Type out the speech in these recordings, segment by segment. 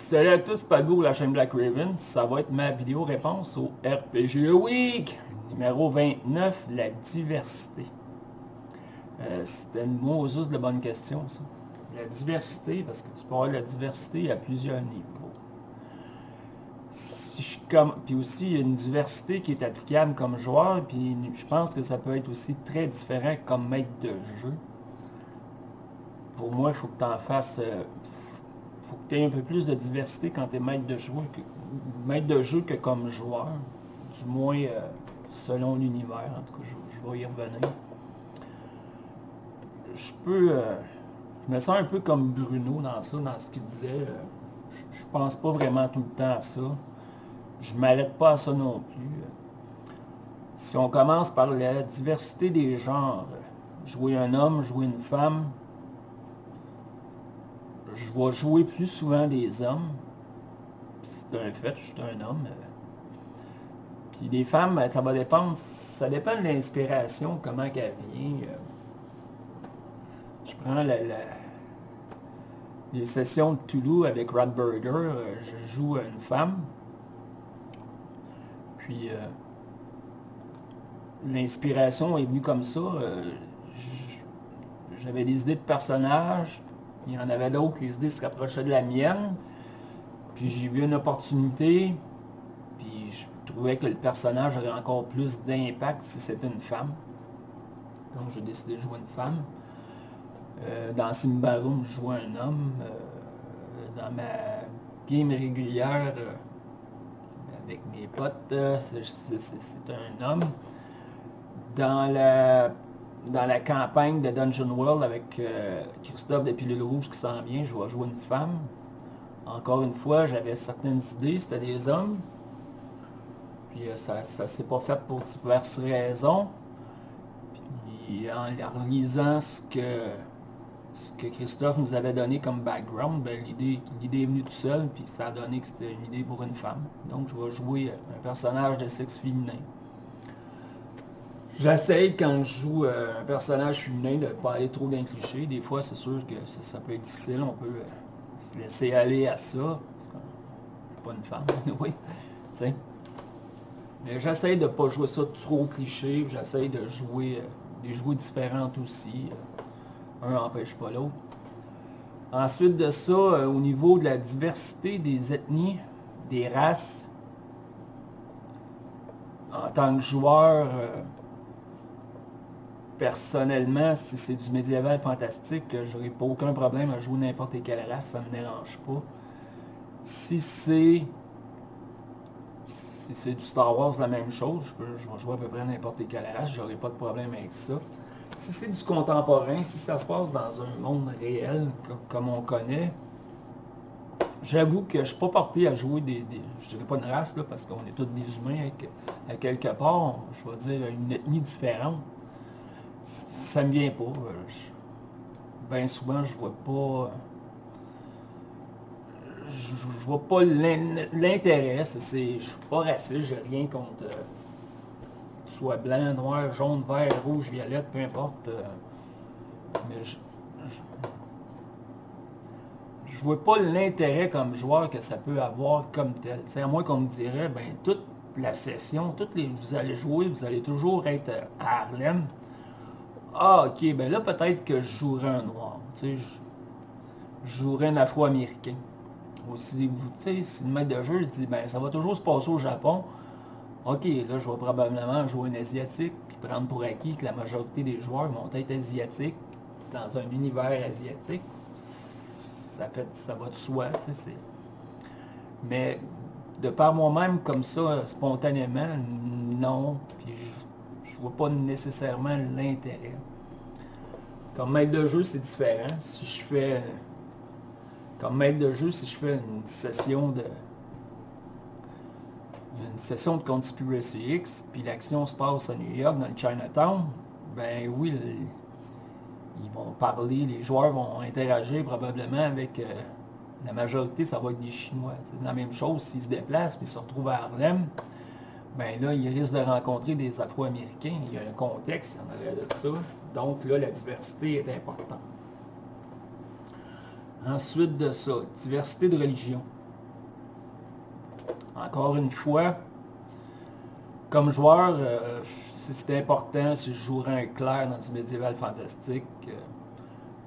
Salut à tous, Pago, la chaîne Black Raven. Ça va être ma vidéo réponse au RPG Week, numéro 29, la diversité. C'était une Moses de bonne question, ça. La diversité, parce que tu peux avoir la diversité à plusieurs niveaux. Puis aussi, il y a une diversité qui est applicable comme joueur, puis je pense que ça peut être aussi très différent comme maître de jeu. Pour moi, il faut que tu en fasses... faut que tu aies un peu plus de diversité quand tu es maître de jeu que comme joueur. Du moins, selon l'univers. En tout cas, je vais y revenir. Je me sens un peu comme Bruno dans ça, dans ce qu'il disait. Je pense pas vraiment tout le temps à ça. Je m'arrête pas à ça non plus. Si on commence par la diversité des genres, jouer un homme, jouer une femme, je vais jouer plus souvent des hommes. C'est un fait, je suis un homme. Puis les femmes, ça va dépendre. Ça dépend de l'inspiration, comment qu'elle vient. Je prends les sessions de Toulouse avec Radburger. Je joue une femme. Puis l'inspiration est venue comme ça. J'avais des idées de personnages. Il y en avait d'autres, les idées se rapprochaient de la mienne. Puis j'ai vu une opportunité. Puis je trouvais que le personnage aurait encore plus d'impact si c'était une femme. Donc j'ai décidé de jouer une femme. Dans Simbarum, je jouais un homme. Dans ma game régulière avec mes potes, c'est un homme. Dans la campagne de Dungeon World avec Christophe de Pilule Rouge qui s'en vient, je vais jouer une femme. Encore une fois, j'avais certaines idées, c'était des hommes. Puis ça s'est pas fait pour diverses raisons. Puis en relisant ce que Christophe nous avait donné comme background, ben, l'idée est venue tout seul, puis ça a donné que c'était une idée pour une femme. Donc je vais jouer un personnage de sexe féminin. J'essaye quand je joue un personnage féminin de ne pas aller trop dans le cliché. Des fois c'est sûr que ça peut être difficile, on peut se laisser aller à ça. Parce que je suis pas une femme, oui. T'sais. Mais j'essaye de ne pas jouer ça trop cliché, j'essaye de jouer des jouets différentes aussi. Un n'empêche pas l'autre. Ensuite de ça, au niveau de la diversité des ethnies, des races, en tant que joueur, personnellement, si c'est du médiéval fantastique, j'aurais pas aucun problème à jouer n'importe quelle race, ça me dérange pas. Si c'est du Star Wars, la même chose, je vais jouer à peu près n'importe quelle race, j'aurais pas de problème avec ça. Si c'est du contemporain, si ça se passe dans un monde réel comme on connaît, j'avoue que je suis pas porté à jouer je dirais pas une race, là, parce qu'on est tous des humains à quelque part, je vais dire une ethnie différente. Ça me vient pas. Bien souvent, je vois pas... Je vois pas l'intérêt. Je suis pas raciste, j'ai rien contre... soit blanc, noir, jaune, vert, rouge, violette, peu importe. Mais je vois pas l'intérêt comme joueur que ça peut avoir comme tel. T'sais, à moins qu'on me dirait, ben toute la session, vous allez jouer, vous allez toujours être à Harlem. Ah ok, ben là peut-être que je jouerais un noir. Je jouerais un afro-américain. Ou si le maître de jeu dit, ben ça va toujours se passer au Japon. Ok, là je vais probablement jouer un asiatique, puis prendre pour acquis que la majorité des joueurs vont être asiatiques, dans un univers asiatique. Ça va de soi, tu sais. Mais de par moi-même comme ça, spontanément, non. Puis je vois pas nécessairement l'intérêt. Comme maître de jeu, c'est différent. Comme maître de jeu, si je fais une session de Conspiracy X, puis l'action se passe à New York, dans le Chinatown, ben oui, ils vont parler, les joueurs vont interagir probablement avec la majorité, ça va être des Chinois. C'est la même chose, s'ils se déplacent puis ils se retrouvent à Harlem, ben là, ils risquent de rencontrer des Afro-Américains. Il y a un contexte, il y en aurait de ça. Donc là, la diversité est importante. Ensuite de ça, diversité de religion. Encore une fois, comme joueur, si c'était important, si je jouerais un clerc dans du médiéval fantastique,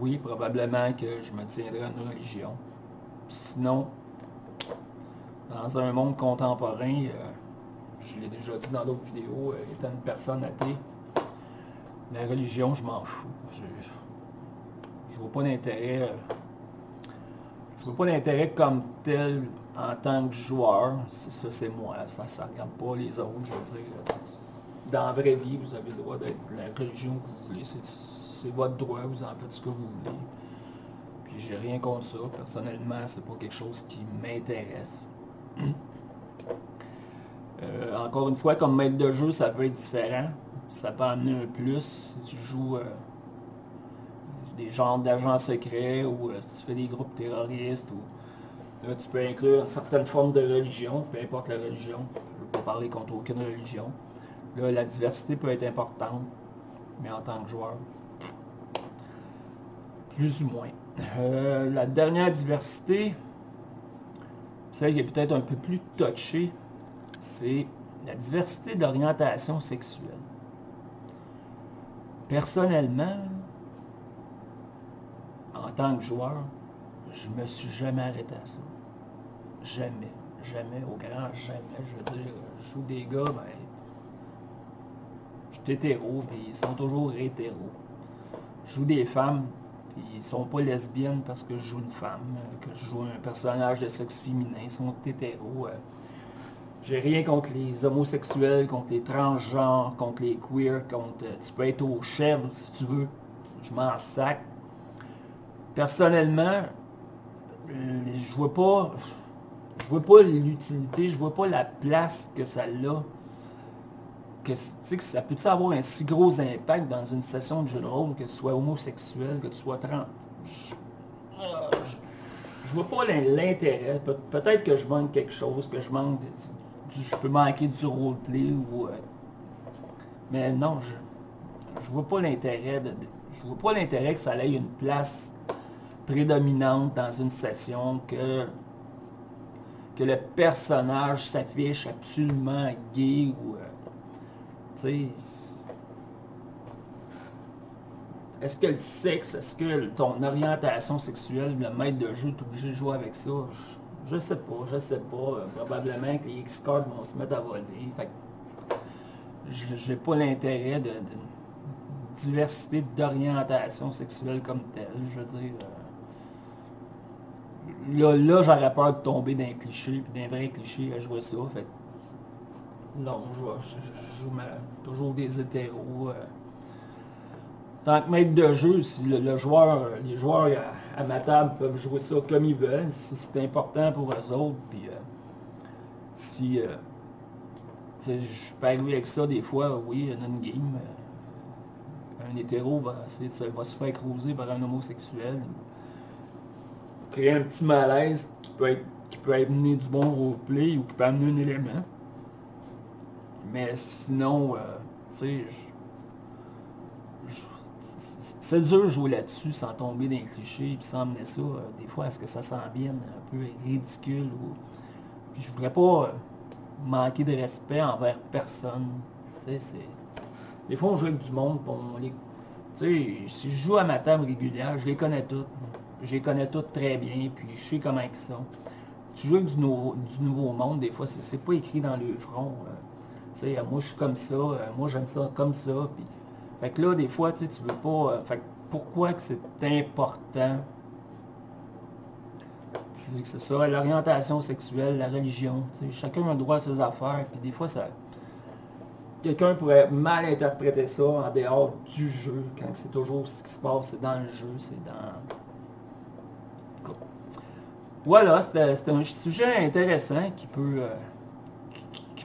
oui, probablement que je me tiendrais à une religion. Sinon, dans un monde contemporain, je l'ai déjà dit dans d'autres vidéos, étant une personne athée, la religion, je m'en fous. Je vois pas d'intérêt. Je vois pas d'intérêt comme tel en tant que joueur. Ça, c'est moi. Ça ne regarde pas les autres. Je veux dire, dans la vraie vie, vous avez le droit d'être la religion que vous voulez. C'est votre droit. Vous en faites ce que vous voulez. Puis j'ai rien contre ça. Personnellement, c'est pas quelque chose qui m'intéresse. Encore une fois, comme maître de jeu, ça peut être différent. Ça peut amener un plus si tu joues des genres d'agents secrets ou si tu fais des groupes terroristes. Ou, là, tu peux inclure une certaine forme de religion, peu importe la religion. Je ne veux pas parler contre aucune religion. Là, la diversité peut être importante, mais en tant que joueur, plus ou moins. La dernière diversité, celle qui est peut-être un peu plus touchée, c'est la diversité d'orientation sexuelle. Personnellement, en tant que joueur, je me suis jamais arrêté à ça. Jamais. Jamais, au grand jamais. Je veux dire, je joue des gars, ben, je suis hétéro, puis ils sont toujours hétéros. Je joue des femmes, puis ils sont pas lesbiennes parce que je joue une femme, que je joue un personnage de sexe féminin, ils sont hétéros. J'ai rien contre les homosexuels, contre les transgenres, contre les queers, contre... tu peux être au chèvre si tu veux. Je m'en sac. Personnellement, je vois pas l'utilité, je vois pas la place que ça a. Que ça peut avoir un si gros impact dans une session de jeu de rôle, que tu sois homosexuel, que tu sois trans. Je vois pas l'intérêt. Peut-être que je manque quelque chose, que je manque je peux manquer du roleplay ou. Mais non, je vois pas l'intérêt je vois pas l'intérêt que ça ait une place prédominante dans une session, que le personnage s'affiche absolument gay ou tu sais, est-ce que le sexe, est-ce que ton orientation sexuelle, le maître de jeu est obligé de jouer avec ça? Je sais pas. Probablement que les X-Cards vont se mettre à voler. Fait que j'ai pas l'intérêt de diversité d'orientation sexuelle comme telle. Je veux dire, là j'aurais peur de tomber d'un cliché, puis d'un vrai cliché à jouer ça. Fait que, non, je joue toujours des hétéros. Tant que maître de jeu, si les joueurs à ma table peuvent jouer ça comme ils veulent, si c'est important pour eux autres, puis si je peux arriver avec ça des fois, oui, dans une game, un hétéro va se faire croiser par un homosexuel, créer un petit malaise qui peut amener du bon roleplay ou qui peut amener un élément. Mais sinon, tu sais, c'est dur de jouer là-dessus sans tomber dans les clichés et sans amener ça, des fois, à ce que ça s'en vienne un peu ridicule. Puis je voudrais pas manquer de respect envers personne. Tu sais, des fois, on joue avec du monde, tu sais, si je joue à ma table régulière, je les connais toutes. Je les connais toutes très bien, puis je sais comment ils sont. Tu joues avec du nouveau monde, des fois, c'est pas écrit dans le front. Tu sais, moi, je suis comme ça, moi, j'aime ça comme ça, puis... Fait que là, des fois, tu veux pas... fait que pourquoi que c'est important? C'est ça, l'orientation sexuelle, la religion. Chacun a le droit à ses affaires, puis des fois, ça... Quelqu'un pourrait mal interpréter ça en dehors du jeu, quand c'est toujours ce qui se passe, c'est dans le jeu, c'est dans... Voilà, c'est un sujet intéressant qui peut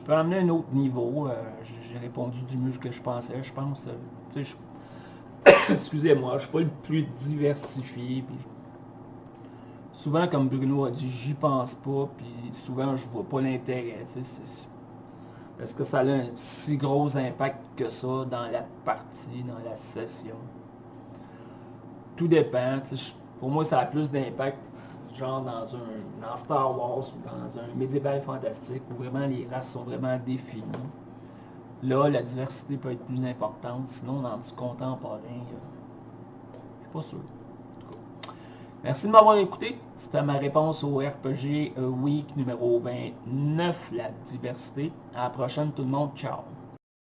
amener un autre niveau. J'ai répondu du mieux que je pensais, je pense. Excusez-moi, je suis pas le plus diversifié. Puis souvent, comme Bruno a dit, j'y pense pas. Puis souvent, je vois pas l'intérêt. Est-ce que ça a un si gros impact que ça dans la partie, dans la session? Tout dépend. Pour moi, ça a plus d'impact. genre dans Star Wars ou dans un médiéval fantastique où vraiment les races sont vraiment définies. Là, la diversité peut être plus importante, sinon dans du contemporain, je suis pas sûr. Merci de m'avoir écouté. C'était ma réponse au RPG Week numéro 29, la diversité. À la prochaine tout le monde, ciao!